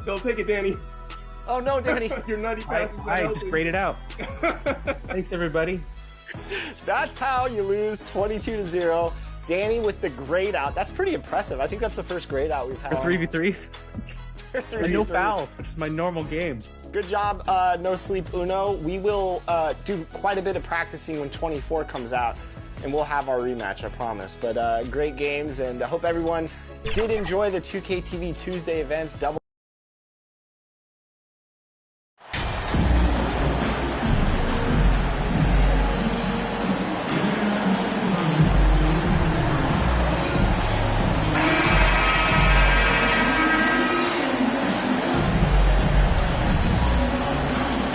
Don't take it, Danny. Oh, no, Danny. Your nutty pass is I just grayed it out. Thanks, everybody. That's how you lose 22-0. Danny with the grade out. That's pretty impressive. I think that's the first grade out we've had. For 3v3s? And no fouls, which is my normal game. Good job, No Sleep Uno. We will do quite a bit of practicing when 24 comes out, and we'll have our rematch, I promise. But great games, and I hope everyone did enjoy the 2K TV Tuesday events.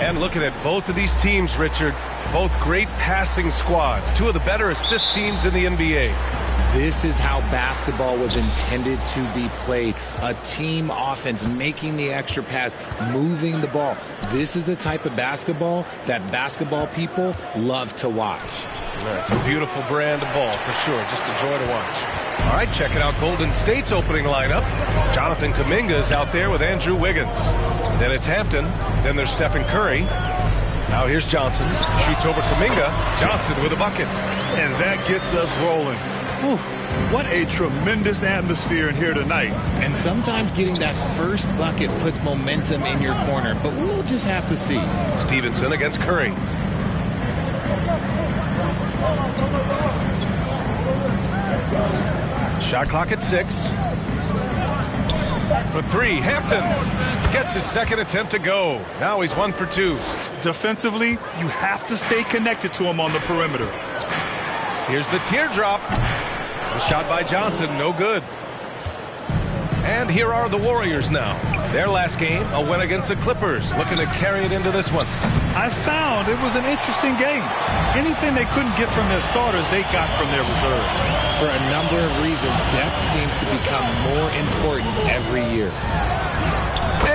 And looking at both of these teams, Richard, both great passing squads, two of the better assist teams in the NBA. This is how basketball was intended to be played. A team offense, making the extra pass, moving the ball. This is the type of basketball that basketball people love to watch. It's a beautiful brand of ball, for sure. Just a joy to watch. All right, checking out Golden State's opening lineup. Jonathan Kuminga is out there with Andrew Wiggins. Then it's Hampton. Then there's Stephen Curry. Now here's Johnson. Shoots over Kuminga. Johnson with a bucket. And that gets us rolling. Whew, what a tremendous atmosphere in here tonight. And sometimes getting that first bucket puts momentum in your corner, but we'll just have to see. Stevenson against Curry. Shot clock at 6. For 3, Hampton gets his second attempt to go. Now he's 1 for 2. Defensively, you have to stay connected to him on the perimeter. Here's the teardrop. The shot by Johnson, no good. And here are the Warriors now. Their last game, a win against the Clippers, looking to carry it into this one. I found it was an interesting game. Anything they couldn't get from their starters, they got from their reserves. For a number of reasons, depth seems to become more important every year.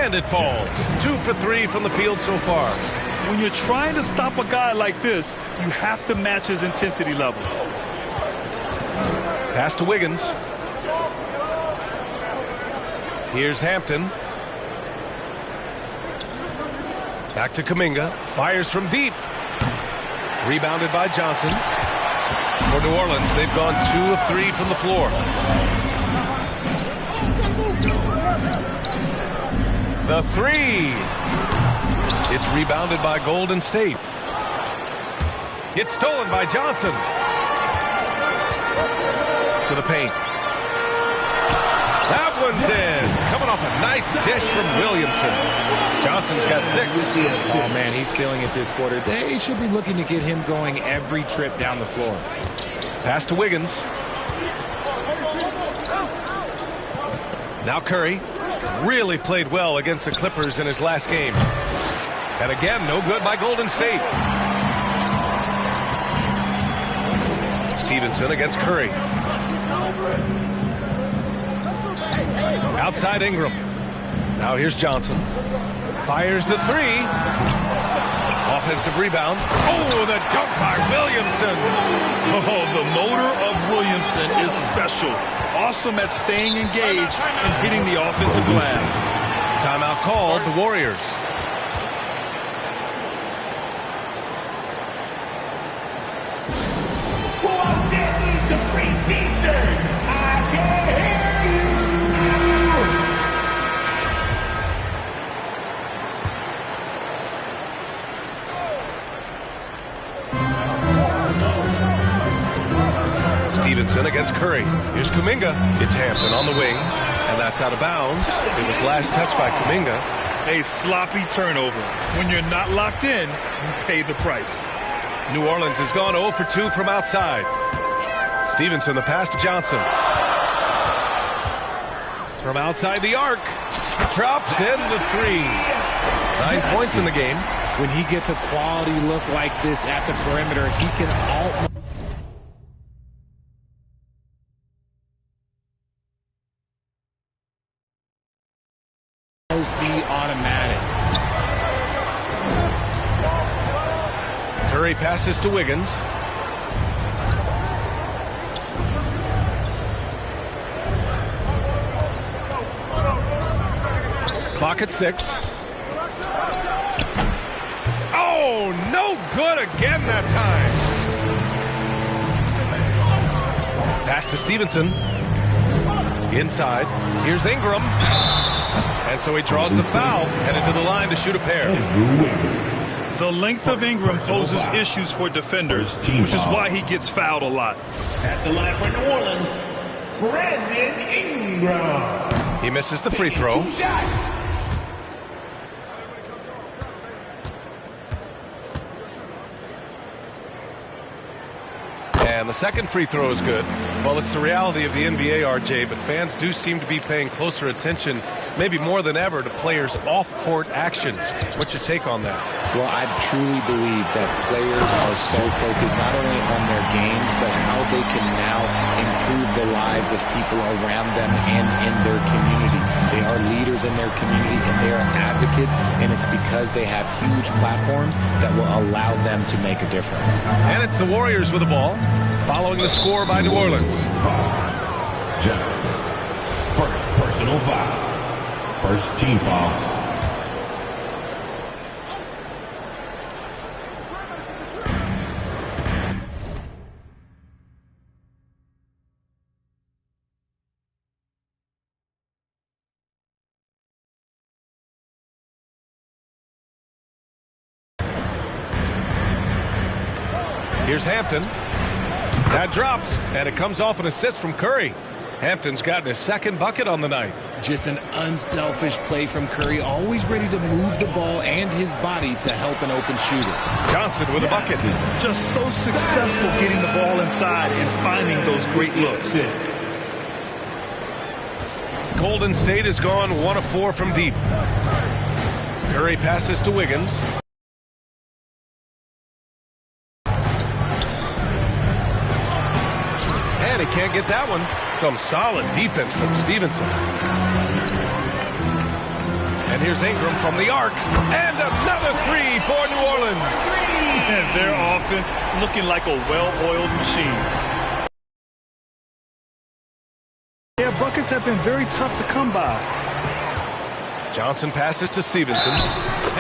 And it falls. 2 for 3 from the field so far. When you're trying to stop a guy like this, you have to match his intensity level. Pass to Wiggins. Here's Hampton. Back to Kuminga. Fires from deep. Rebounded by Johnson. For New Orleans, they've gone 2 of 3 from the floor. The 3. It's rebounded by Golden State. It's stolen by Johnson. To the paint. That one's in. Coming off a nice dish from Williamson. Johnson's got 6. Oh, man, he's feeling it this quarter. They should be looking to get him going every trip down the floor. Pass to Wiggins. Now Curry. Really played well against the Clippers in his last game. And again, no good by Golden State. Stevenson against Curry. Outside Ingram. Now here's Johnson. Fires the 3. Offensive rebound. Oh, the dunk by Williamson. Oh, the motor of Williamson is special. Awesome at staying engaged and hitting the offensive glass. Timeout called, the Warriors. Who out there needs a free t-shirt? I can hear you. Stevenson against Curry. Here's Kuminga. It's Hampton on the wing, and that's out of bounds. It was last touched by Kuminga. A sloppy turnover. When you're not locked in, you pay the price. New Orleans has gone 0 for 2 from outside. Stevenson, the pass to Johnson. From outside the arc. Drops in the 3. 9 points in the game. When he gets a quality look like this at the perimeter, he can almost be automatic. Curry passes to Wiggins. Clock at 6. Oh, no good again that time. Pass to Stevenson. Inside. Here's Ingram. And so he draws the foul, headed to the line to shoot a pair. The length of Ingram poses issues for defenders, which is why he gets fouled a lot. At the line for New Orleans, Brandon Ingram. He misses the free throw. 2 shots. And the second free throw is good. Well, it's the reality of the NBA, RJ, but fans do seem to be paying closer attention, maybe more than ever, to players' off-court actions. What's your take on that? Well, I truly believe that players are so focused not only on their games, but how they can now improve the lives of people around them and in their community. They are leaders in their community, and they are advocates, and it's because they have huge platforms that will allow them to make a difference. And it's the Warriors with the ball, following the score by New Orleans. Johnson. First personal foul. First team foul. Here's Hampton. That drops, and it comes off an assist from Curry. Hampton's gotten his second bucket on the night. Just an unselfish play from Curry, always ready to move the ball and his body to help an open shooter. Johnson with a bucket. Just so successful getting the ball inside and finding those great looks. Golden State has gone 1 of 4 from deep. Curry passes to Wiggins. And he can't get that one. Some solid defense from Stevenson. And here's Ingram from the arc. And another three for New Orleans. And their offense looking like a well-oiled machine. Their buckets have been very tough to come by. Johnson passes to Stevenson.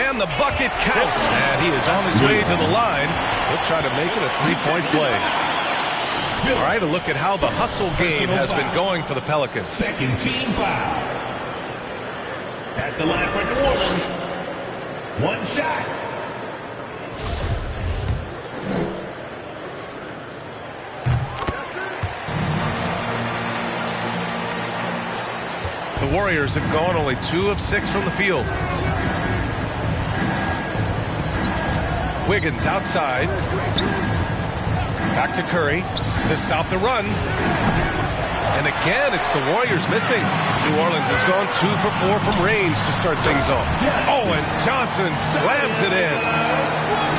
And the bucket counts. And he is on his way to the line. He'll try to make it a three-point play. All right, a look at how the hustle game has been going for the Pelicans. Second team foul. At the line for New Orleans. 1 shot. The Warriors have gone only 2 of 6 from the field. Wiggins outside. Back to Curry to stop the run. And again, it's the Warriors missing. New Orleans has gone 2 for 4 from range to start things off. Oh, and Johnson slams it in.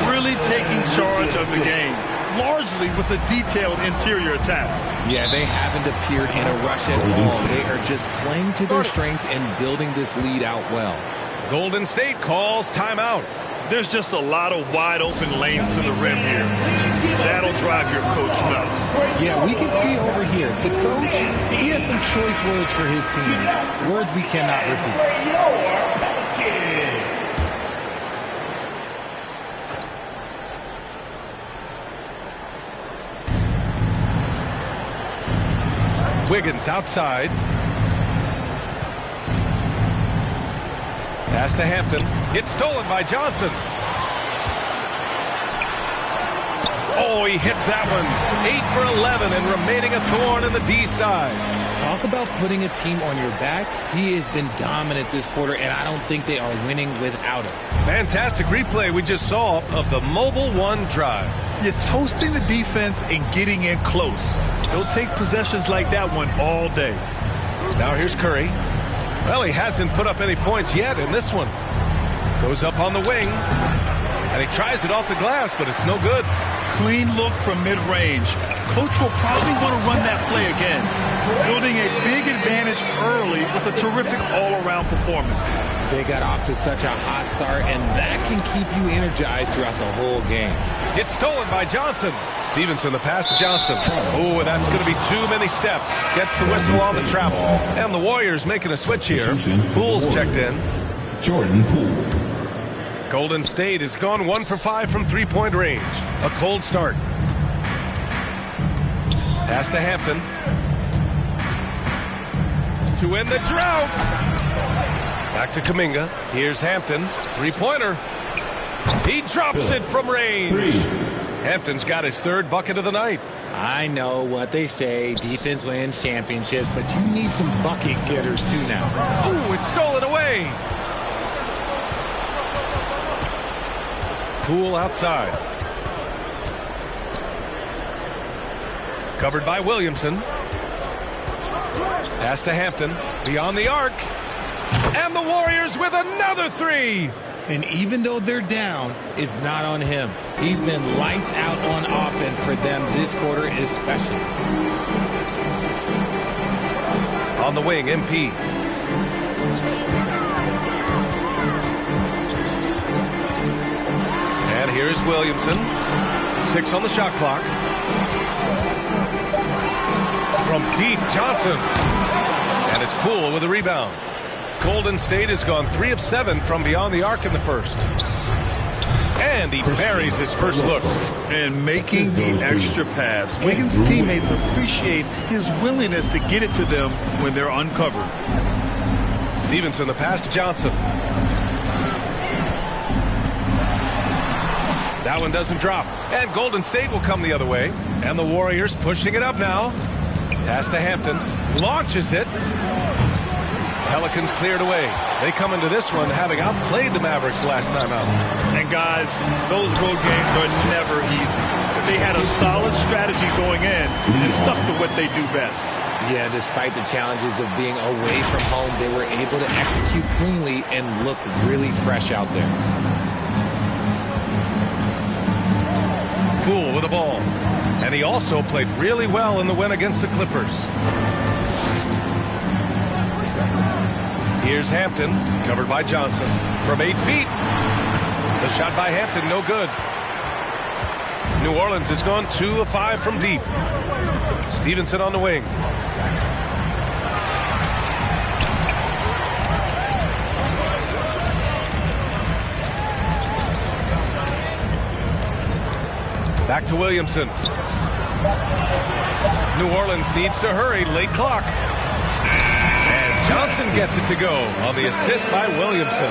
Really taking charge of the game, largely with a detailed interior attack. Yeah, they haven't appeared in a rush at all. They are just playing to their strengths and building this lead out well. Golden State calls timeout. There's just a lot of wide open lanes to the rim here. That'll drive your coach nuts. Yeah, we can see over here, the coach, he has some choice words for his team. Words we cannot repeat. Wiggins outside. Pass to Hampton. It's stolen by Johnson. Oh, he hits that one. 8 for 11 and remaining a thorn in the D side. Talk about putting a team on your back. He has been dominant this quarter, and I don't think they are winning without him. Fantastic replay we just saw of the Mobile One drive. You're toasting the defense and getting in close. They'll take possessions like that one all day. Now here's Curry. Well, he hasn't put up any points yet in this one. Goes up on the wing. And he tries it off the glass, but it's no good. Clean look from mid-range. Coach will probably want to run that play again. Building a big advantage early with a terrific all-around performance. They got off to such a hot start, and that can keep you energized throughout the whole game. It's stolen by Johnson. Stevenson, the pass to Johnson. Oh, that's going to be too many steps. Gets the whistle on the travel. And the Warriors making a switch here. Poole's checked in. Jordan Poole. Golden State has gone 1 for 5 from three-point range. A cold start. Pass to Hampton. To end the drought. Back to Kuminga. Here's Hampton. Three-pointer. He drops it from range. Hampton's got his third bucket of the night. I know what they say, defense wins championships, but you need some bucket getters too now. Ooh, it's stolen away. Poole outside. Covered by Williamson. Pass to Hampton. Beyond the arc. And the Warriors with another three. And even though they're down, it's not on him. He's been lights out on offense for them this quarter especially. On the wing, MP. And here's Williamson. 6 on the shot clock. From deep, Johnson. And it's Poole with a rebound. Golden State has gone 3 of 7 from beyond the arc in the first. And he buries his first look. And making the extra pass. Wiggins' teammates appreciate his willingness to get it to them when they're uncovered. Stevenson, the pass to Johnson. That one doesn't drop. And Golden State will come the other way. And the Warriors pushing it up now. Pass to Hampton. Launches it. Pelicans cleared away. They come into this one having outplayed the Mavericks last time out. And guys, those road games are never easy. But they had a solid strategy going in and stuck to what they do best. Yeah, despite the challenges of being away from home, they were able to execute cleanly and look really fresh out there. Poole with the ball. And he also played really well in the win against the Clippers. Here's Hampton, covered by Johnson. From 8 feet. The shot by Hampton, no good. New Orleans has gone 2 of 5 from deep. Stevenson on the wing. Back to Williamson. New Orleans needs to hurry, late clock. Johnson gets it to go on the assist by Williamson.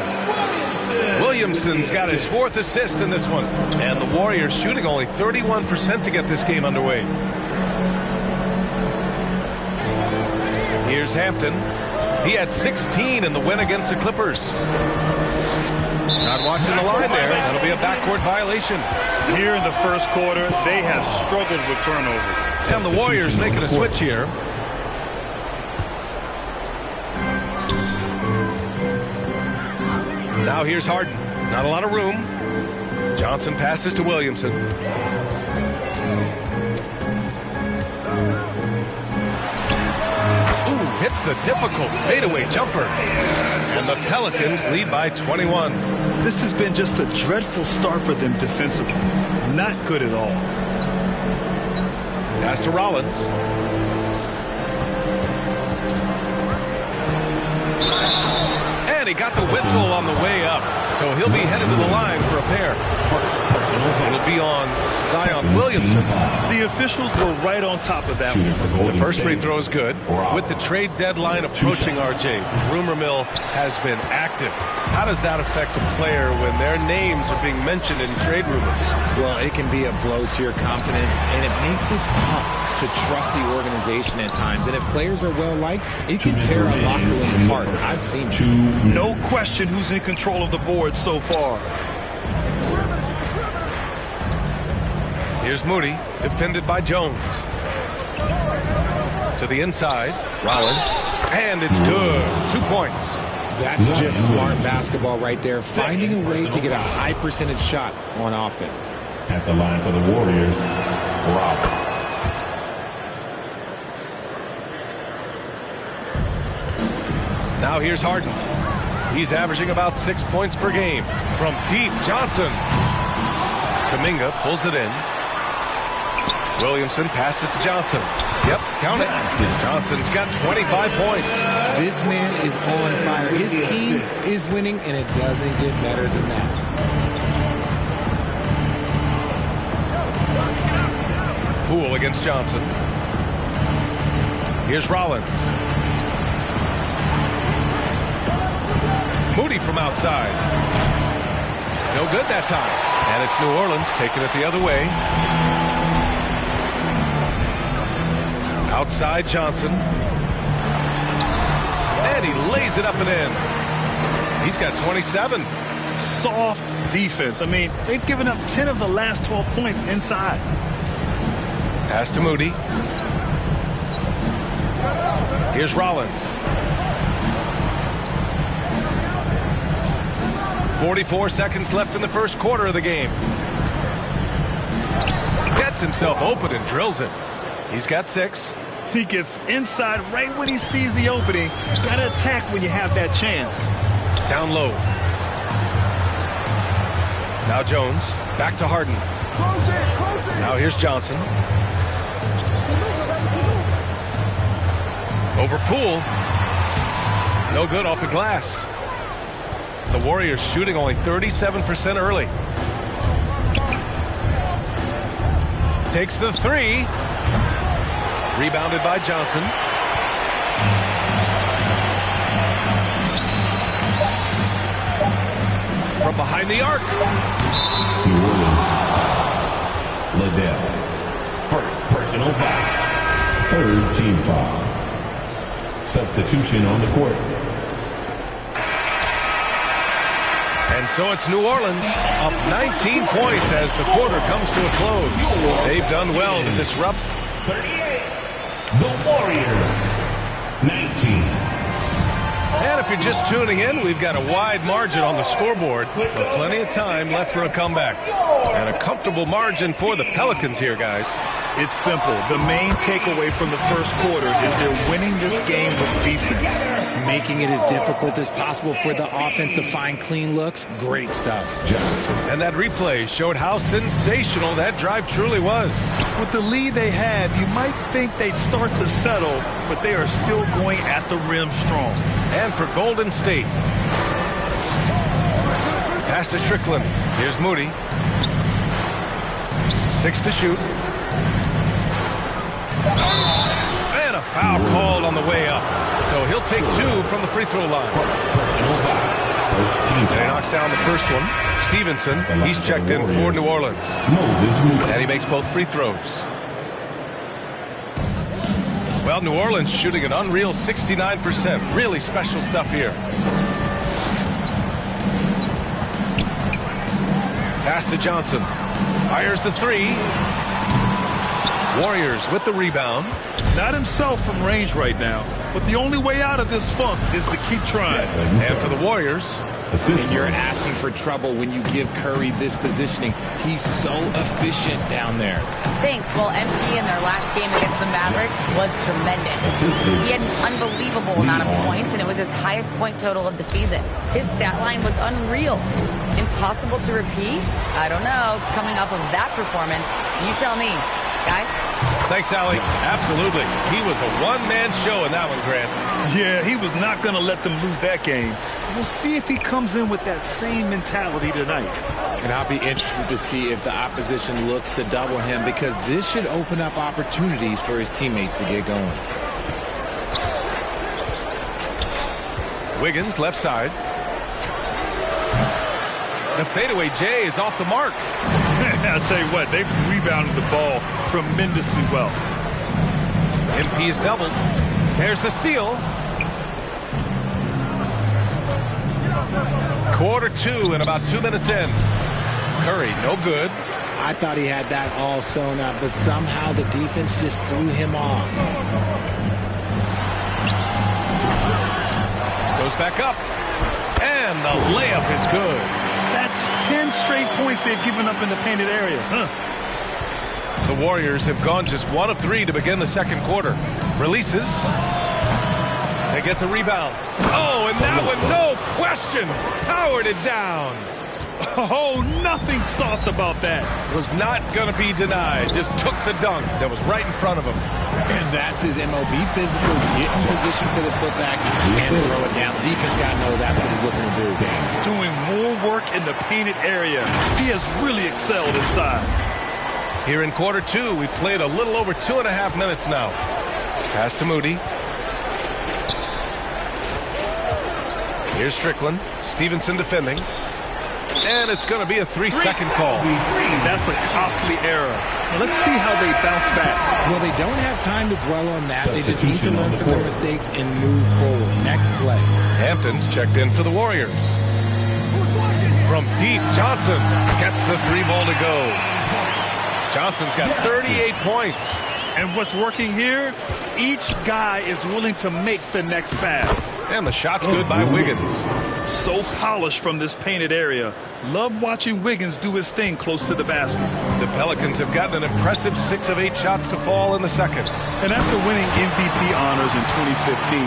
Williamson's got his 4th assist in this one. And the Warriors shooting only 31% to get this game underway. Here's Hampton. He had 16 in the win against the Clippers. Not watching the line there. That'll be a backcourt violation. Here in the first quarter, they have struggled with turnovers. And the Warriors making a switch here. Now here's Harden. Not a lot of room. Johnson passes to Williamson. Ooh, hits the difficult fadeaway jumper. And the Pelicans lead by 21. This has been just a dreadful start for them defensively. Not good at all. Pass to Rollins. And he got the whistle on the way up. So he'll be headed to the line for a pair. It'll be on Zion Williamson. The officials were right on top of that one. The first free throw is good. With the trade deadline approaching, RJ, the rumor mill has been active. How does that affect a player when their names are being mentioned in trade rumors? Well, it can be a blow to your confidence, and it makes it tough to trust the organization at times. And if players are well liked, it can tear a locker room apart. I've seen it. No question who's in control of the board so far. Here's Moody, defended by Jones. To the inside, Rollins, and it's good. 2 points. That's just smart basketball right there, finding a way to get a high percentage shot on offense. At the line for the Warriors, Rob. Now here's Harden. He's averaging about 6 points per game. From deep, Johnson. Kuminga pulls it in. Williamson passes to Johnson. Yep, count it. Johnson's got 25 points. This man is on fire. His team is winning, and it doesn't get better than that. Poole against Johnson. Here's Rollins. Moody from outside. No good that time. And it's New Orleans taking it the other way. Outside Johnson. And he lays it up and in. He's got 27. Soft defense. I mean, they've given up 10 of the last 12 points inside. Pass to Moody. Here's Rollins. 44 seconds left in the first quarter of the game. Gets himself open and drills it. He's got 6. He gets inside right when he sees the opening. Got to attack when you have that chance. Down low. Now Jones. Back to Harden. Now here's Johnson. Over Poole. No good off the glass. The Warriors shooting only 37% early. Takes the 3. Rebounded by Johnson. From behind the arc. New Orleans. Liddell. First personal foul. Third team foul. Substitution on the court. And so it's New Orleans up 19 points as the quarter comes to a close. They've done well to disrupt. 38. The Warriors. 19. And if you're just tuning in, we've got a wide margin on the scoreboard with plenty of time left for a comeback. And a comfortable margin for the Pelicans here, guys. It's simple. The main takeaway from the first quarter is they're winning this game with defense. Making it as difficult as possible for the offense to find clean looks. Great stuff. And that replay showed how sensational that drive truly was. With the lead they have, you might think they'd start to settle, but they are still going at the rim strong. And for Golden State. Pass to Strickland. Here's Moody. 6 to shoot. And a foul called on the way up. So he'll take 2 from the free throw line. And he knocks down the first one. Stevenson, he's checked in for New Orleans. And he makes both free throws. Well, New Orleans shooting an unreal 69%. Really special stuff here. Pass to Johnson. Fires the 3. Warriors with the rebound. Not himself from range right now, but the only way out of this funk is to keep trying. And for the Warriors. And you're asking for trouble when you give Curry this positioning. He's so efficient down there. Thanks. Well, MP in their last game against the Mavericks was tremendous. He had an unbelievable amount of points, and it was his highest point total of the season. His stat line was unreal. Impossible to repeat? I don't know. Coming off of that performance, you tell me. Guys? Thanks, Allie. Absolutely. He was a one-man show in that one, Grant. Yeah, he was not going to let them lose that game. We'll see if he comes in with that same mentality tonight. And I'll be interested to see if the opposition looks to double him, because this should open up opportunities for his teammates to get going. Wiggins, left side. The fadeaway J is off the mark. I'll tell you what, they've rebounded the ball tremendously well. MP is doubled. There's the steal. Quarter 2 and about 2 minutes in. Curry, no good. I thought he had that all sewn up, but somehow the defense just threw him off. Goes back up. And the layup is good. That's 10 straight points they've given up in the painted area. The Warriors have gone just 1 of 3 to begin the second quarter. Releases. They get the rebound. Oh, and that one, no question, powered it down. Oh, nothing soft about that. Was not going to be denied. Just took the dunk that was right in front of him. And that's his MLB physical. Get in position for the putback and throw it down. The defense got to know that's what he's looking to do. Doing more work in the painted area. He has really excelled inside. Here in quarter two, we played a little over 2.5 minutes now. Pass to Moody. Here's Strickland. Stevenson defending. And it's going to be a 3-second call. That's a costly error. Now let's see how they bounce back. Well, they don't have time to dwell on that. They just need to learn from their mistakes and move forward. Next play. Hampton's checked in for the Warriors. From deep, Johnson gets the 3-ball to go. Johnson's got 38 points. And what's working here? Each guy is willing to make the next pass. And the shot's good by Wiggins. So polished from this painted area. Love watching Wiggins do his thing close to the basket. The Pelicans have gotten an impressive 6 of 8 shots to fall in the second. And after winning MVP honors in 2015,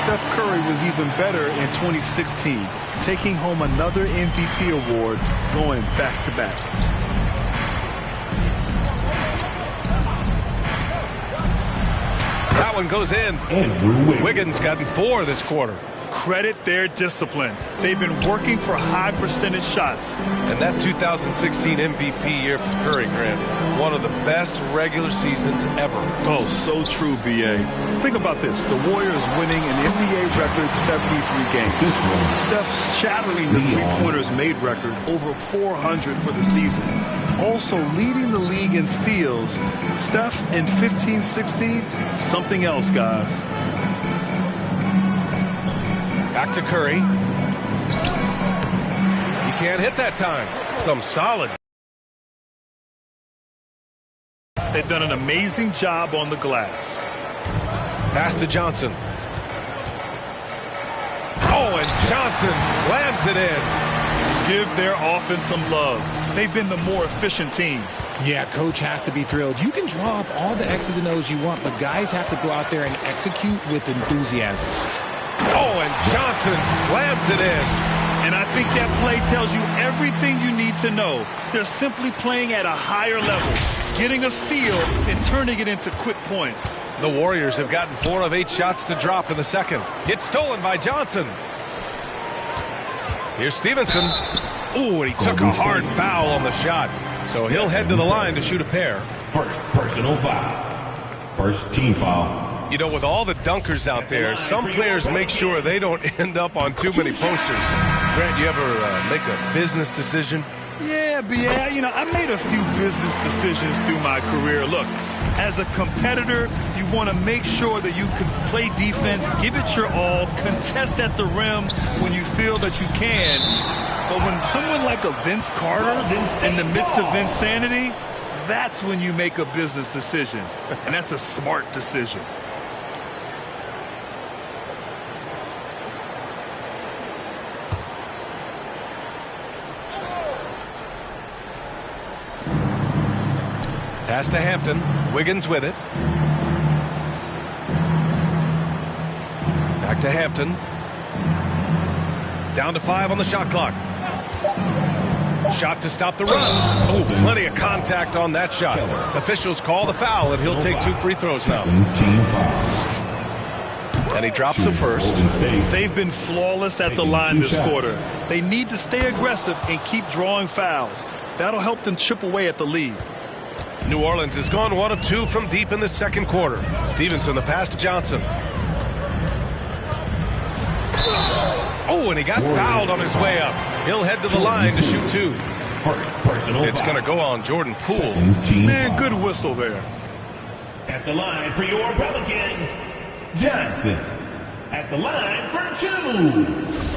Steph Curry was even better in 2016, taking home another MVP award going back-to-back. That one goes in. Wiggins gotten 4 this quarter. Credit their discipline. They've been working for high percentage shots. And that 2016 MVP year for Curry, Grant, one of the best regular seasons ever. Oh, so true, B.A. Think about this. The Warriors winning an NBA record 73 games. Steph shattering the three-pointers made record, over 400 for the season. Also leading the league in steals. Steph in 15-16, something else, guys. Back to Curry. He can't hit that time. Some solid. They've done an amazing job on the glass. Pass to Johnson. Oh, and Johnson slams it in. Give their offense some love. They've been the more efficient team. Yeah, coach has to be thrilled. You can draw up all the X's and O's you want, but guys have to go out there and execute with enthusiasm. Oh, and Johnson slams it in. And I think that play tells you everything you need to know. They're simply playing at a higher level, getting a steal and turning it into quick points. The Warriors have gotten 4 of 8 shots to drop in the second. It's stolen by Johnson. Here's Stevenson. Ooh, and he took a hard foul on the shot. So he'll head to the line to shoot a pair. First personal foul. First team foul. You know, with all the dunkers out there, some players make sure they don't end up on too many posters. Grant, you ever make a business decision? Yeah, I made a few business decisions through my career. Look, as a competitor, you want to make sure that you can play defense, give it your all, contest at the rim when you feel that you can. But when someone like a Vince Carter, in the midst of insanity, that's when you make a business decision. And that's a smart decision. Pass to Hampton. Wiggins with it. Back to Hampton. Down to 5 on the shot clock. Shot to stop the run. Oh, plenty of contact on that shot. Officials call the foul, and he'll take 2 free throws now. And he drops the first. They've been flawless at the line this quarter. They need to stay aggressive and keep drawing fouls. That'll help them chip away at the lead. New Orleans has gone 1 of 2 from deep in the second quarter. Stevenson, the pass to Johnson. Oh, and he got fouled on his way up. He'll head to the line to shoot 2. It's going to go on Jordan Poole. Man, good whistle there. At the line for your Pelicans, Johnson. At the line for 2.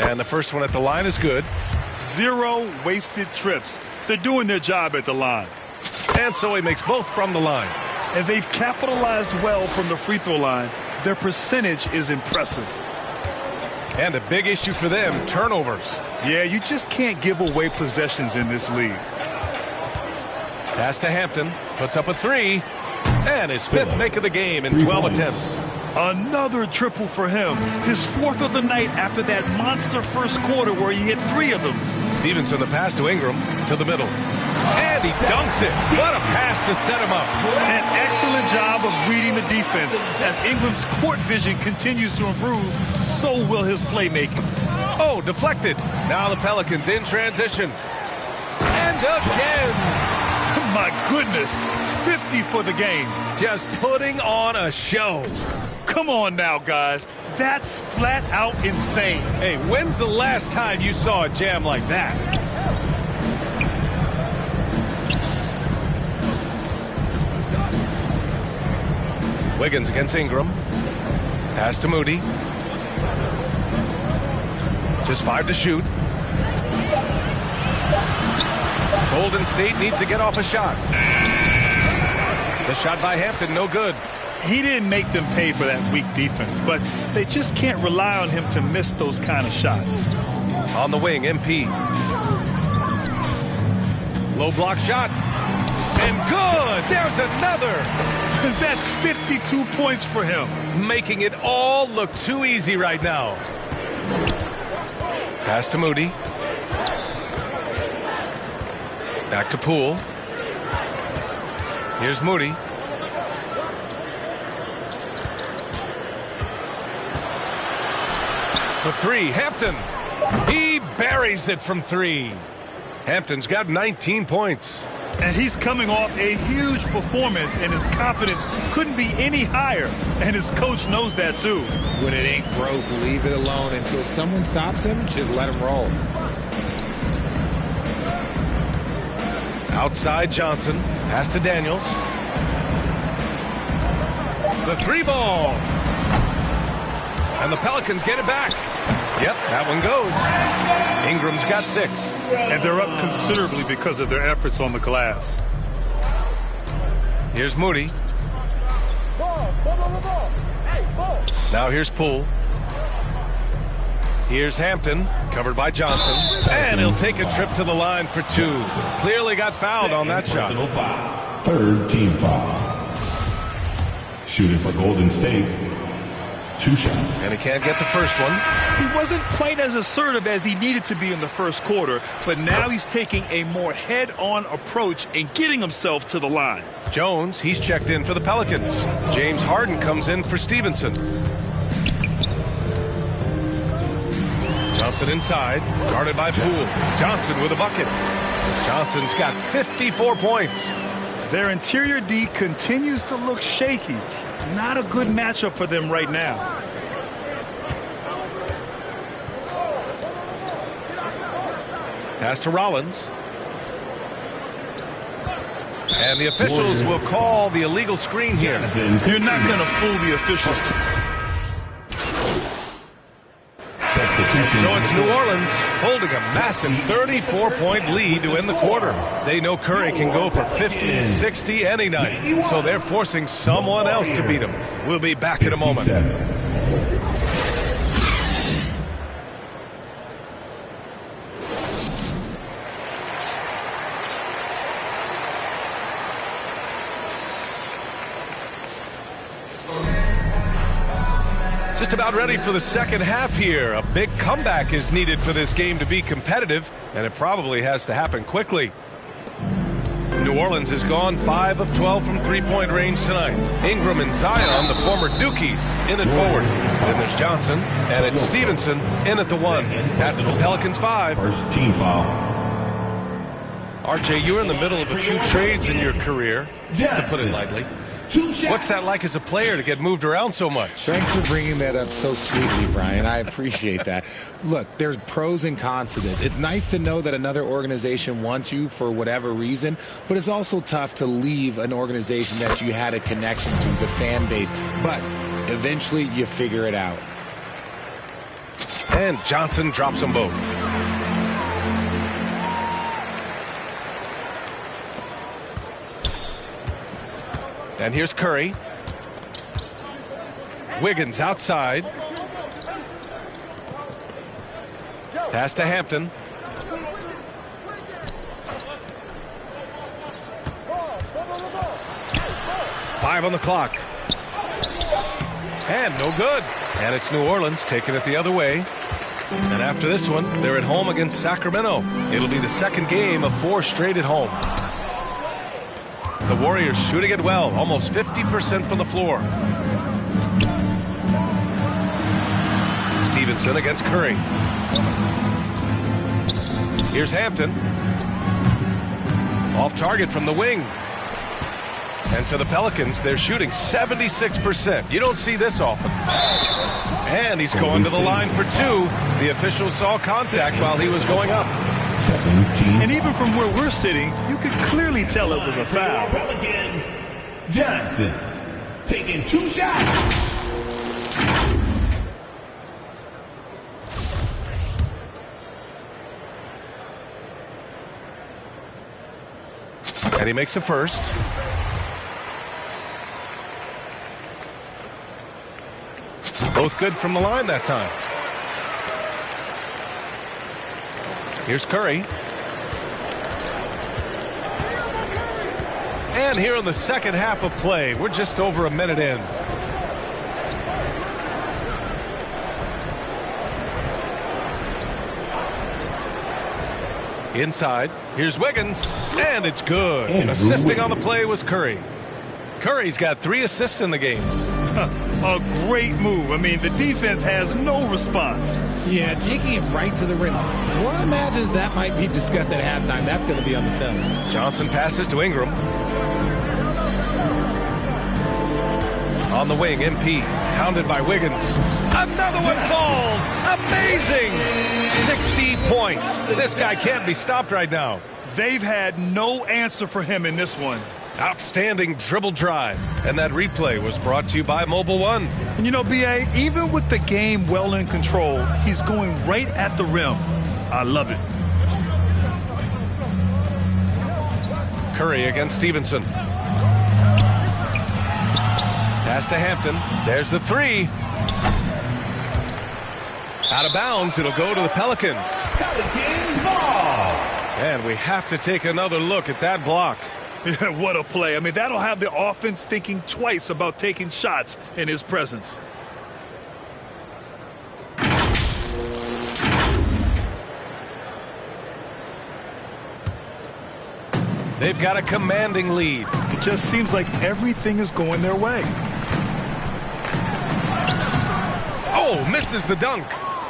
And the first one at the line is good. 0 wasted trips. They're doing their job at the line. And so he makes both from the line. And they've capitalized well from the free throw line. Their percentage is impressive. And a big issue for them, turnovers. Yeah, you just can't give away possessions in this league. Pass to Hampton. Puts up a 3. And his 5th make of the game in 12 attempts. Another triple for him. His 4th of the night after that monster first quarter where he hit 3 of them. Stevenson, the pass to Ingram, to the middle. And he dunks it. What a pass to set him up. An excellent job of reading the defense. As Ingram's court vision continues to improve, so will his playmaking. Oh, deflected. Now the Pelicans in transition. And again. My goodness, 50 for the game. Just putting on a show. Come on now, guys. That's flat out insane. Hey, when's the last time you saw a jam like that? Wiggins against Ingram. Pass to Moody. Just 5 to shoot. Golden State needs to get off a shot. The shot by Hampton, no good. He didn't make them pay for that weak defense, but they just can't rely on him to miss those kind of shots. On the wing, MP. Low block shot. And good! There's another! That's 52 points for him. Making it all look too easy right now. Pass to Moody. Back to Poole. Here's Moody. For 3, Hampton. He buries it from 3. Hampton's got 19 points. And he's coming off a huge performance, and his confidence couldn't be any higher. And his coach knows that, too. When it ain't broke, leave it alone. Until someone stops him, just let him roll. Outside Johnson. Pass to Daniels. The 3 ball. And the Pelicans get it back. Yep, that one goes. Ingram's got 6. And they're up considerably because of their efforts on the glass. Here's Moody. Now here's Poole. Here's Hampton, covered by Johnson. And he'll take a trip to the line for 2. Clearly got fouled on that shot. 3rd team foul. Shooting for Golden State. 2 shots. And he can't get the first one. He wasn't quite as assertive as he needed to be in the first quarter, but now he's taking a more head-on approach and getting himself to the line. Jones, he's checked in for the Pelicans. James Harden comes in for Stevenson. Johnson inside, guarded by Poole. Johnson with a bucket. Johnson's got 54 points. Their interior D continues to look shaky. Not a good matchup for them right now. Pass to Rollins. And the officials will call the illegal screen here. You're not going to fool the officials. So it's New Orleans holding a massive 34-point lead to end the quarter. They know Curry can go for 50, 60 any night. So they're forcing someone else to beat him. We'll be back in a moment. Just about ready for the second half here. A big comeback is needed for this game to be competitive, and it probably has to happen quickly. New Orleans has gone 5 of 12 from three-point range tonight. Ingram and Zion, the former Dukies, in and forward. Then there's Johnson, and it's Stevenson in at the 1. That's the Pelicans 5. First team foul. RJ, you were in the middle of a few trades in your career, to put it lightly. What's that like as a player to get moved around so much? Thanks for bringing that up so sweetly, Brian. I appreciate that. Look, there's pros and cons to this. It's nice to know that another organization wants you for whatever reason, but it's also tough to leave an organization that you had a connection to, the fan base. But eventually you figure it out. And Johnson drops them both. And here's Curry. Wiggins outside. Pass to Hampton. Five on the clock. And no good. And it's New Orleans taking it the other way. And after this one, they're at home against Sacramento. It'll be the second game of 4 straight at home. The Warriors shooting it well, almost 50% from the floor. Stevenson against Curry. Here's Hampton. Off target from the wing. And for the Pelicans, they're shooting 76%. You don't see this often. And he's going to the line for 2. The official saw contact while he was going up. And even from where we're sitting, you could clearly tell it was a foul. Pelicans, Johnson taking 2 shots. And he makes the first. Both good from the line that time. Here's Curry. And here in the second half of play, we're just over a minute in. Inside, here's Wiggins, and it's good. Assisting on the play was Curry. Curry's got 3 assists in the game. A great move. I mean, the defense has no response. Yeah, taking it right to the rim. One imagines that might be discussed at halftime. That's going to be on the film. Johnson passes to Ingram. On the wing, MP, hounded by Wiggins. Another one falls. Amazing. 60 points. This guy can't be stopped right now. They've had no answer for him in this one. Outstanding dribble drive. And that replay was brought to you by Mobile One. And you know, B.A., even with the game well in control, he's going right at the rim. I love it. Curry against Stevenson. Pass to Hampton. There's the 3. Out of bounds. It'll go to the Pelicans. Pelicans ball. And we have to take another look at that block. What a play. I mean, that'll have the offense thinking twice about taking shots in his presence. They've got a commanding lead. It just seems like everything is going their way. Oh, misses the dunk.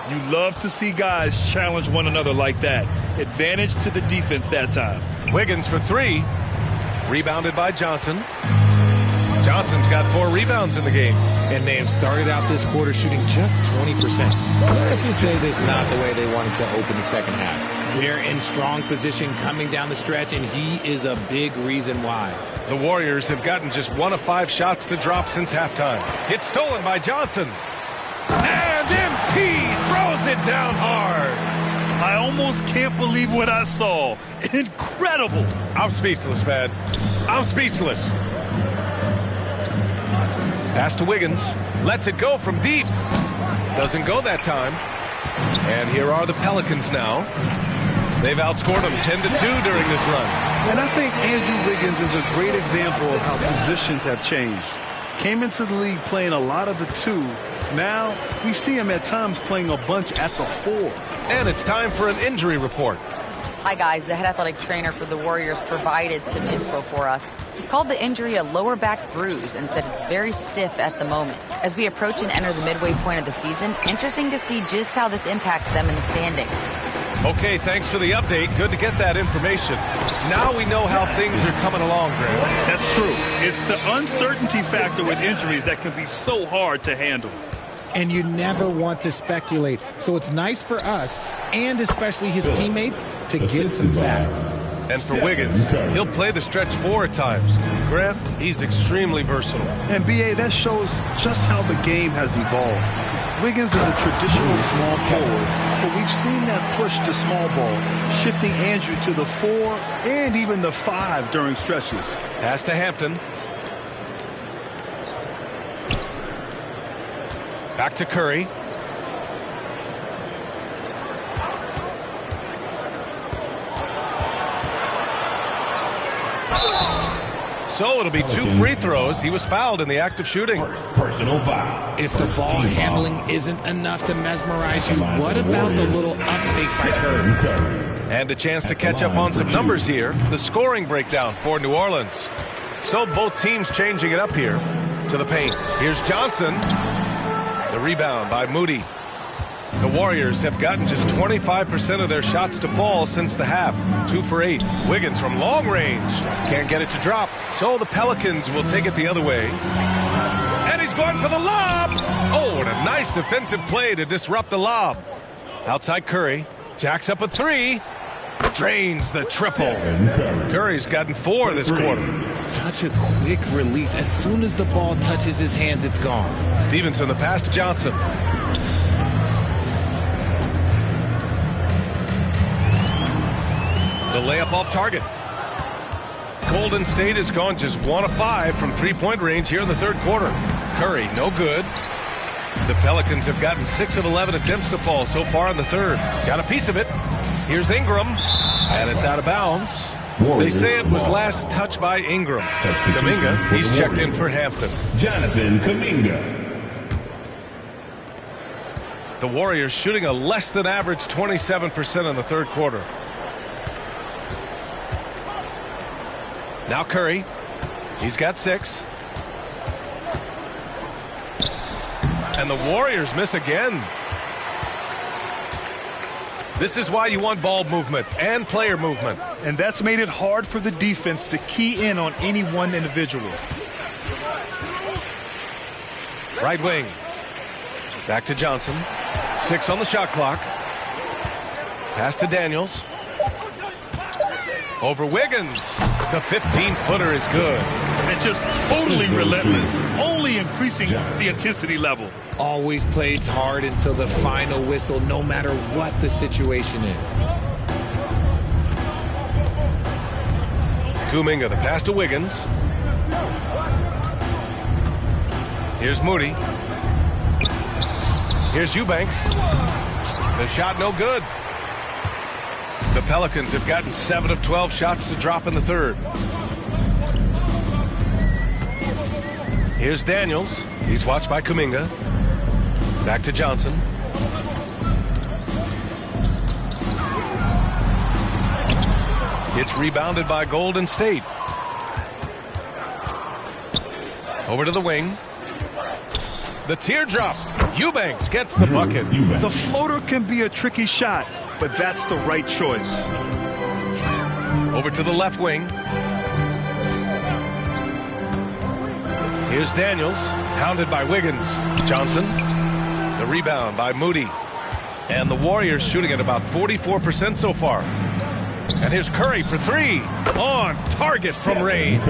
You love to see guys challenge one another like that. Advantage to the defense that time. Wiggins for 3. Rebounded by Johnson. Johnson's got 4 rebounds in the game. And they have started out this quarter shooting just 20%. Let's just say this is not the way they wanted to open the second half. They're in strong position coming down the stretch, and he is a big reason why. The Warriors have gotten just 1 of 5 shots to drop since halftime. It's stolen by Johnson. And MP throws it down hard. I almost can't believe what I saw. Incredible. I'm speechless, man. I'm speechless. Pass to Wiggins. Lets it go from deep. Doesn't go that time. And here are the Pelicans now. They've outscored them 10-2 during this run. And I think Andrew Wiggins is a great example of how positions have changed. Came into the league playing a lot of the 2. Now we see him at times playing a bunch at the 4. And it's time for an injury report. Hi, guys. The head athletic trainer for the Warriors provided some info for us. He called the injury a lower back bruise and said it's very stiff at the moment. As we approach and enter the midway point of the season, interesting to see just how this impacts them in the standings. Okay, thanks for the update. Good to get that information. Now we know how things are coming along, Graham. That's true. It's the uncertainty factor with injuries that can be so hard to handle. And you never want to speculate. So it's nice for us, and especially his teammates, to get some facts. And for Wiggins, he'll play the stretch 4 at times. Grant, he's extremely versatile. And, B.A., that shows just how the game has evolved. Wiggins is a traditional small forward, but we've seen that push to small ball, shifting Andrew to the 4 and even the 5 during stretches. Pass to Hampton. Back to Curry. So it'll be 2 free throws. He was fouled in the act of shooting. Personal foul. If the ball handling isn't enough to mesmerize you, what about the little up fake by Curry? And a chance to catch up on some numbers here. The scoring breakdown for New Orleans. So both teams changing it up here to the paint. Here's Johnson. The rebound by Moody. The Warriors have gotten just 25% of their shots to fall since the half. 2 for 8. Wiggins from long range. Can't get it to drop. So the Pelicans will take it the other way. And he's going for the lob. Oh, and a nice defensive play to disrupt the lob. Outside Curry. Jacks up a 3. Drains the triple. Curry's gotten 4 this quarter. Such a quick release. As soon as the ball touches his hands, it's gone. Stevenson, the pass to Johnson. The layup off target. Golden State has gone just 1 of 5 from three-point range here in the third quarter. Curry, no good. The Pelicans have gotten 6 of 11 attempts to fall so far in the third. Got a piece of it. Here's Ingram, and it's out of bounds. They say it was last touched by Ingram. Kuminga, he's checked in for Hampton. Jonathan Kuminga. The Warriors shooting a less than average 27% in the third quarter. Now Curry. He's got 6. And the Warriors miss again. This is why you want ball movement and player movement. And that's made it hard for the defense to key in on any one individual. Right wing. Back to Johnson. 6 on the shot clock. Pass to Daniels. Over Wiggins. The 15-footer is good. And just totally relentless, only increasing the intensity level. Always plays hard until the final whistle, no matter what the situation is. Kuminga, the pass to Wiggins. Here's Moody. Here's Eubanks. The shot no good. The Pelicans have gotten 7 of 12 shots to drop in the third. Here's Daniels. He's watched by Kuminga. Back to Johnson. It's rebounded by Golden State. Over to the wing. The teardrop. Eubanks gets the bucket. The floater can be a tricky shot, but that's the right choice. Over to the left wing. Here's Daniels, hounded by Wiggins. Johnson, the rebound by Moody. And the Warriors shooting at about 44% so far. And here's Curry for 3. On target from range.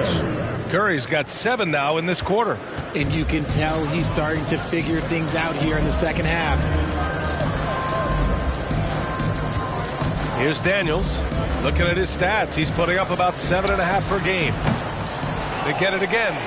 Curry's got 7 now in this quarter. And you can tell he's starting to figure things out here in the second half. Here's Daniels. Looking at his stats, he's putting up about 7.5 per game. They get it again.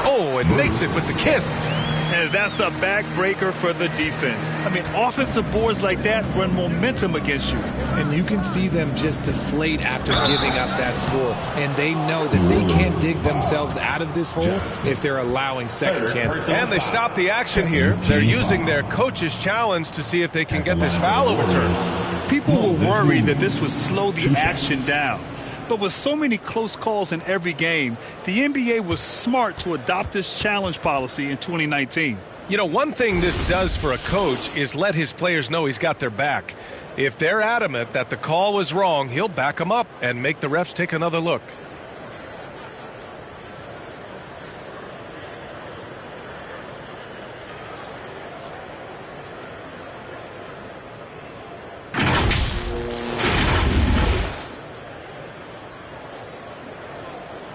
Oh, and makes it with the kiss. And that's a backbreaker for the defense. I mean, offensive boards like that run momentum against you. And you can see them just deflate after giving up that score. And they know that they can't dig themselves out of this hole if they're allowing second chances. And they stop the action here. They're using their coach's challenge to see if they can get this foul overturned. People were worried that this would slow the action down. But with so many close calls in every game, the NBA was smart to adopt this challenge policy in 2019. You know, one thing this does for a coach is let his players know he's got their back. If they're adamant that the call was wrong, he'll back them up and make the refs take another look.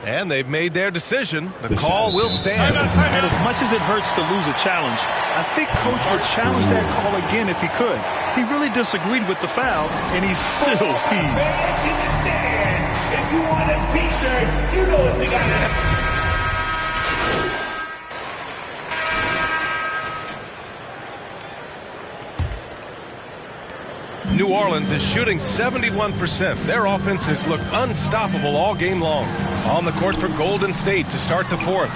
And they've made their decision. The call will stand. And as much as it hurts to lose a challenge, I think Coach would challenge that call again if he could. He really disagreed with the foul, and he's still peeved. If you want a pizza, you know what they got. New Orleans is shooting 71%. Their offense has looked unstoppable all game long. On the court for Golden State to start the fourth.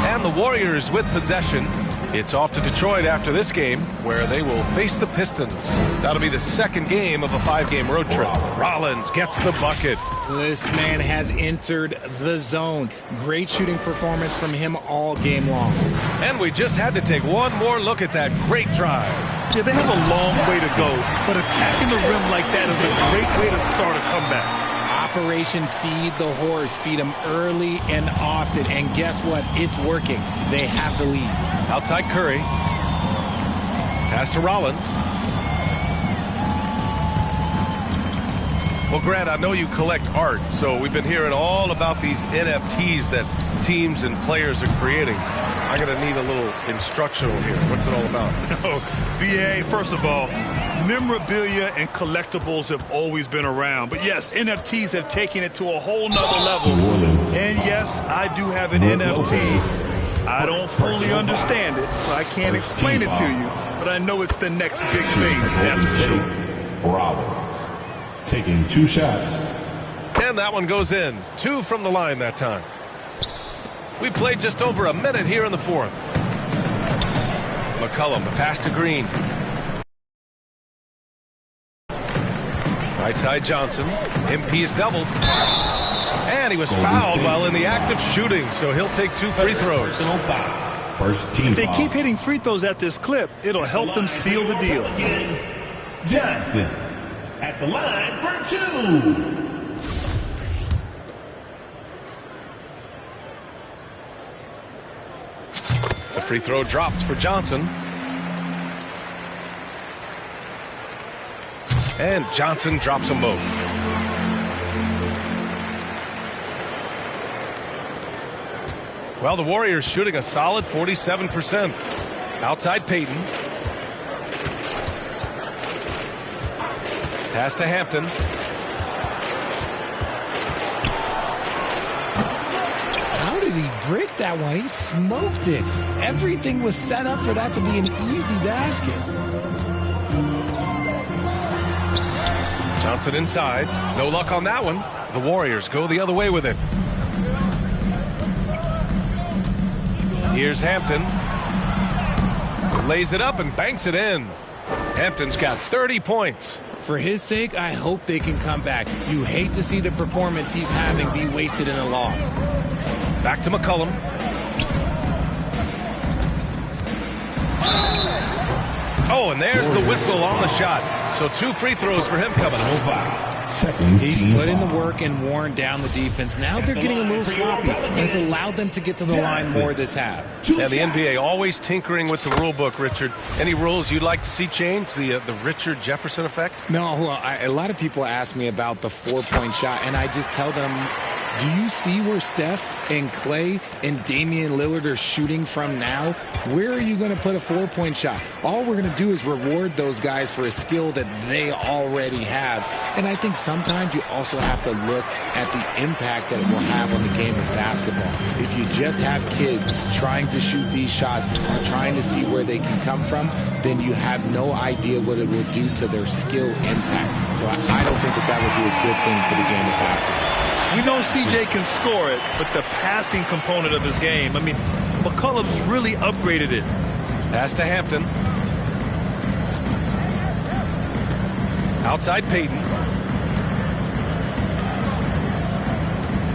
And the Warriors with possession. It's off to Detroit after this game, where they will face the Pistons. That'll be the second game of a 5-game road trip. Rollins gets the bucket. This man has entered the zone. Great shooting performance from him all game long. And we just had to take one more look at that great drive. Yeah, they have a long way to go, but attacking the rim like that is a great way to start a comeback. Operation Feed the Horse. Feed them early and often. And guess what? It's working. They have the lead. Outside Curry. Pass to Rollins. Well, Grant, I know you collect art, so we've been hearing all about these NFTs that teams and players are creating. I'm going to need a little instructional here. What's it all about? BA, first of all, memorabilia and collectibles have always been around. But yes, NFTs have taken it to a whole nother level. And yes, I do have an NFT. I don't fully understand it, so I can't explain it to you. But I know it's the next big thing, that's for sure. Rollins taking 2 shots. And that one goes in. 2 from the line that time. We played just over a minute here in the fourth. McCollum, the pass to Green. Right side Johnson. MP's doubled. And he was fouled while in the act of shooting, so he'll take 2 free throws. First team if they keep hitting free throws at this clip, it'll help them seal the deal. Johnson at the line for 2. The free throw drops for Johnson. And Johnson drops them both. Well, the Warriors shooting a solid 47%. Outside Payton. Pass to Hampton. How did he break that one? He smoked it. Everything was set up for that to be an easy basket. Johnson inside. No luck on that one. The Warriors go the other way with it. Here's Hampton. Lays it up and banks it in. Hampton's got 30 points. For his sake, I hope they can come back. You hate to see the performance he's having be wasted in a loss. Back to McCollum. Oh, and there's the whistle on the shot. So 2 free throws for him coming up. He's put in the work and worn down the defense. Now they're getting a little sloppy, and it's allowed them to get to the line more this half. Yeah, the NBA always tinkering with the rule book, Richard. Any rules you'd like to see changed? The Richard Jefferson effect? No, well, a lot of people ask me about the 4-point shot, and I just tell them, do you see where Steph and Clay and Damian Lillard are shooting from now? Where are you going to put a 4-point shot? All we're going to do is reward those guys for a skill that they already have. And I think sometimes you also have to look at the impact that it will have on the game of basketball. If you just have kids trying to shoot these shots or trying to see where they can come from, then you have no idea what it will do to their skill impact. So I don't think that would be a good thing for the game of basketball. We know CJ can score it, but the passing component of his game, I mean, McCollum's really upgraded it. Pass to Hampton. Outside Payton.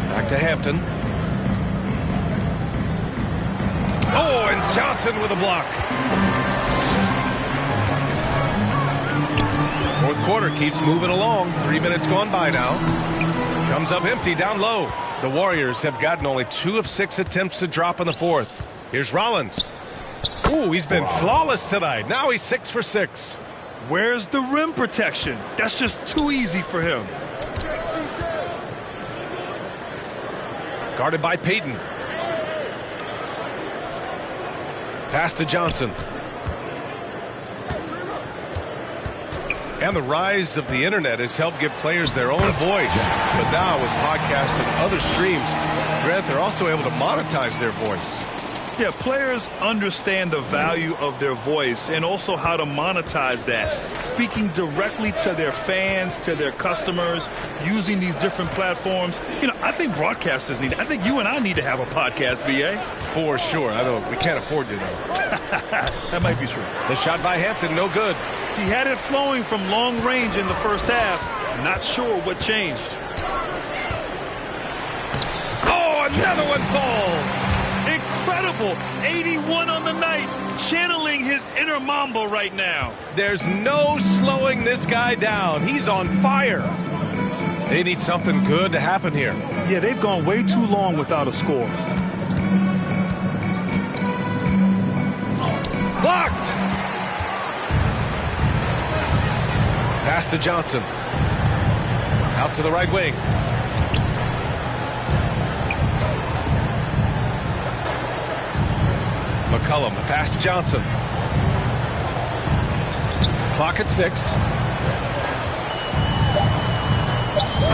Back to Hampton. Oh, and Johnson with a block. Fourth quarter keeps moving along. 3 minutes gone by now. Comes up empty down low. The Warriors have gotten only 2 of 6 attempts to drop in the fourth. Here's Rollins. Ooh, he's been flawless tonight. Now he's 6 for 6. Where's the rim protection? That's just too easy for him. Guarded by Payton. Pass to Johnson. And the rise of the internet has helped give players their own voice. But now with podcasts and other streams, Grant, they're also able to monetize their voice. Yeah, players understand the value of their voice and also how to monetize that. Speaking directly to their fans, to their customers, using these different platforms. You know, I think broadcasters need it. I think you and I need to have a podcast, B.A. For sure. I know we can't afford to, though. That might be true. The shot by Hampton, no good. He had it flowing from long range in the first half. Not sure what changed. Oh, another one falls. Incredible. 81 on the night. Channeling his inner Mamba right now. There's no slowing this guy down. He's on fire. They need something good to happen here. Yeah, they've gone way too long without a score. Blocked. Pass to Johnson. Out to the right wing. McCollum, the pass to Johnson. Clock at 6.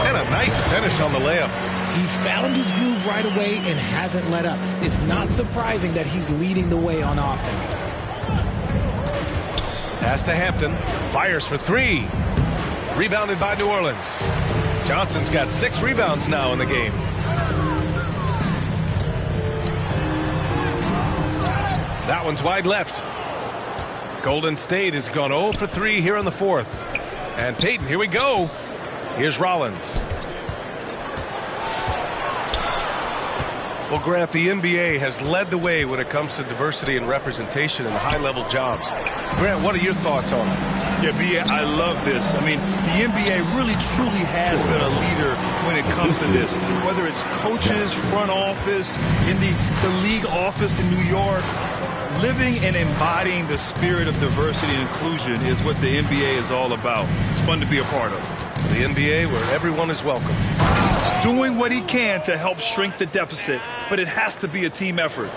And a nice finish on the layup. He found his groove right away and hasn't let up. It's not surprising that he's leading the way on offense. Pass to Hampton. Fires for 3. Rebounded by New Orleans. Johnson's got 6 rebounds now in the game. That one's wide left. Golden State has gone 0 for 3 here in the 4th. And Peyton, here we go. Here's Rollins. Well, Grant, the NBA has led the way when it comes to diversity and representation in the high-level jobs. Grant, what are your thoughts on it? Yeah, B.A., I love this. I mean, the NBA really, truly has been a leader when it comes to this. Whether it's coaches, front office, in the league office in New York, living and embodying the spirit of diversity and inclusion is what the NBA is all about. It's fun to be a part of. The NBA where everyone is welcome. Doing what he can to help shrink the deficit, but it has to be a team effort.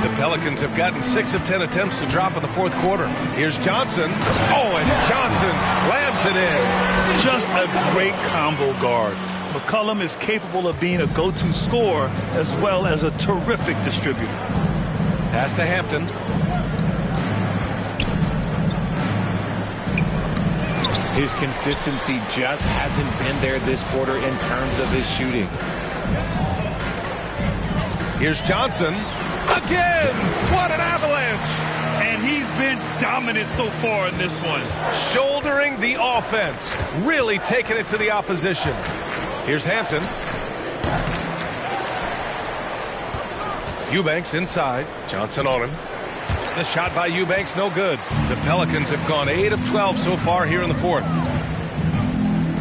The Pelicans have gotten 6 of 10 attempts to drop in the 4th quarter. Here's Johnson. Oh, and Johnson slams it in. Just a great combo guard. McCollum is capable of being a go-to scorer as well as a terrific distributor. Pass to Hampton. His consistency just hasn't been there this quarter in terms of his shooting. Here's Johnson. Again! What an avalanche! And he's been dominant so far in this one. Shouldering the offense. Really taking it to the opposition. Here's Hampton. Eubanks inside. Johnson on him. The shot by Eubanks, no good. The Pelicans have gone 8 of 12 so far here in the 4th.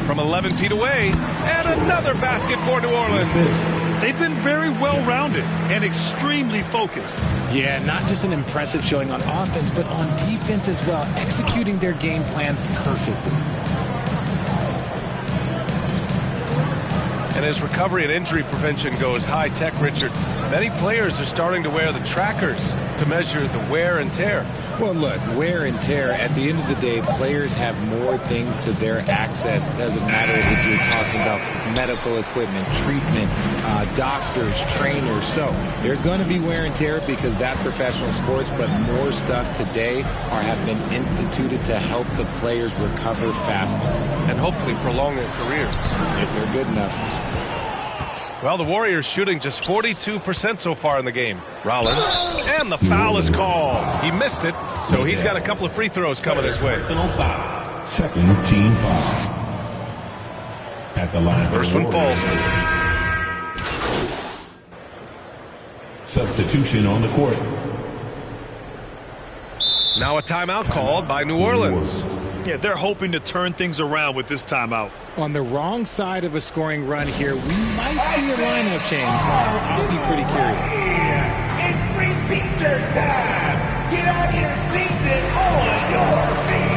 From 11 feet away, and another basket for New Orleans. They've been very well-rounded and extremely focused. Yeah, not just an impressive showing on offense, but on defense as well, executing their game plan perfectly. And as recovery and injury prevention goes high-tech, Richard, many players are starting to wear the trackers to measure the wear and tear. Well, look, wear and tear, at the end of the day, players have more things to their access. It doesn't matter if you're talking about medical equipment, treatment, doctors, trainers. So there's going to be wear and tear because that's professional sports, but more stuff today have been instituted to help the players recover faster. And hopefully prolong their careers. If they're good enough. Well, the Warriors shooting just 42% so far in the game. Rollins, and the foul is called. He missed it, so he's got a couple of free throws coming his way. Second team foul. At the line. First one falls. Substitution on the court. Now a timeout called by New Orleans. Yeah, they're hoping to turn things around with this timeout. On the wrong side of a scoring run here, we might see a lineup change. I'll be pretty curious. It's free t-shirt time. Get out your seats and on your feet.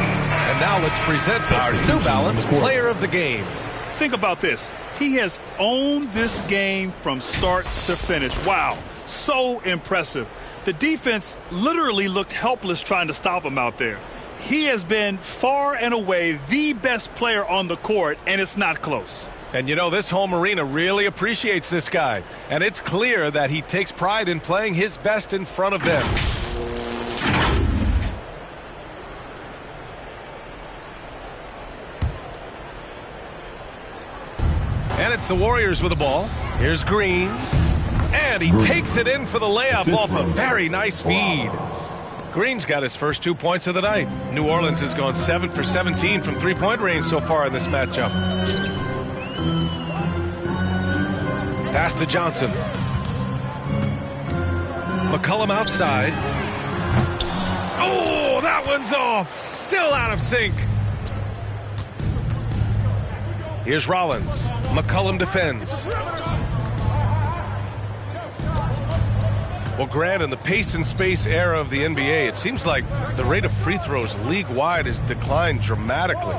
And now let's present our New Balance Player of the Game. Think about this. He has owned this game from start to finish. Wow, so impressive. The defense literally looked helpless trying to stop him out there. He has been far and away the best player on the court, and it's not close. And you know, this home arena really appreciates this guy. And it's clear that he takes pride in playing his best in front of them. And it's the Warriors with the ball. Here's Green. And he takes it in for the layup off a very nice feed. Green's got his first 2 points of the night. New Orleans has gone 7 for 17 from three-point range so far in this matchup. Pass to Johnson. McCollum outside. Oh, that one's off. Still out of sync. Here's Rollins. McCollum defends. Well, Grant, in the pace and space era of the NBA, it seems like the rate of free throws league-wide has declined dramatically.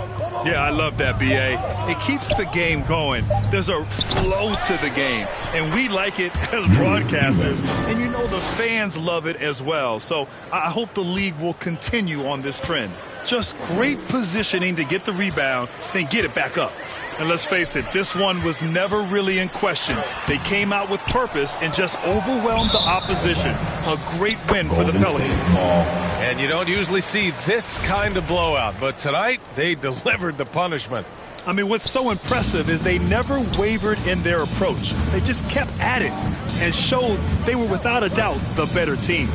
Yeah, I love that, B.A. It keeps the game going. There's a flow to the game, and we like it as broadcasters, and you know the fans love it as well. So I hope the league will continue on this trend. Just great positioning to get the rebound, then get it back up. And let's face it, this one was never really in question. They came out with purpose and just overwhelmed the opposition. A great win for the Pelicans. And you don't usually see this kind of blowout, but tonight they delivered the punishment. I mean, what's so impressive is they never wavered in their approach. They just kept at it and showed they were without a doubt the better team.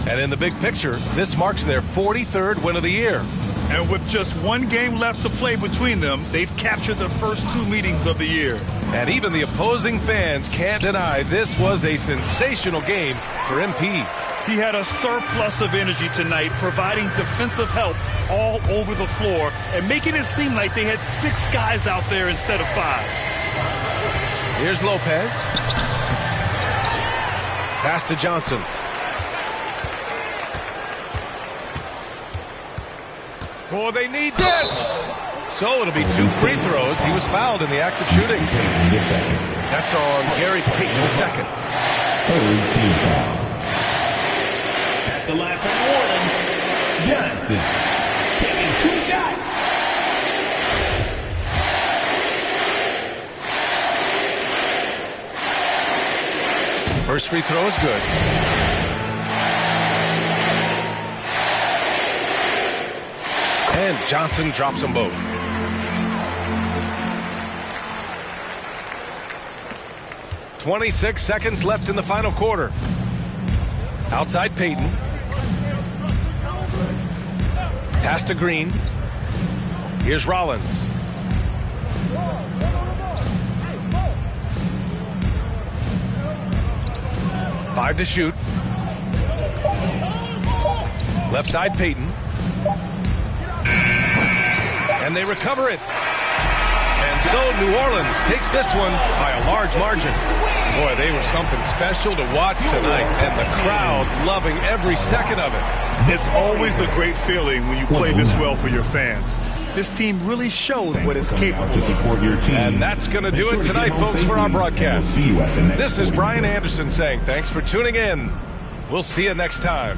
And in the big picture, this marks their 43rd win of the year. And with just one game left to play between them, they've captured the first 2 meetings of the year. And even the opposing fans can't deny this was a sensational game for MP. He had a surplus of energy tonight, providing defensive help all over the floor and making it seem like they had 6 guys out there instead of 5. Here's Lopez. Pass to Johnson. Oh, they need this. So it'll be 2 free throws. He was fouled in the act of shooting. That's on Gary Payton II. At the line for New Orleans, Johnson taking 2 shots. First free throw is good. And Johnson drops them both. "26 seconds left in the final quarter. Outside Payton. Pass to Green. Here's Rollins. Five to shoot. Left side Payton. And they recover it. And so New Orleans takes this one by a large margin. Boy, they were something special to watch tonight, and the crowd loving every second of it. It's always a great feeling when you play this well for your fans. This team really showed what it's capable of. And that's going to do it tonight, folks, for our broadcast. This is Brian Anderson saying thanks for tuning in. We'll see you next time.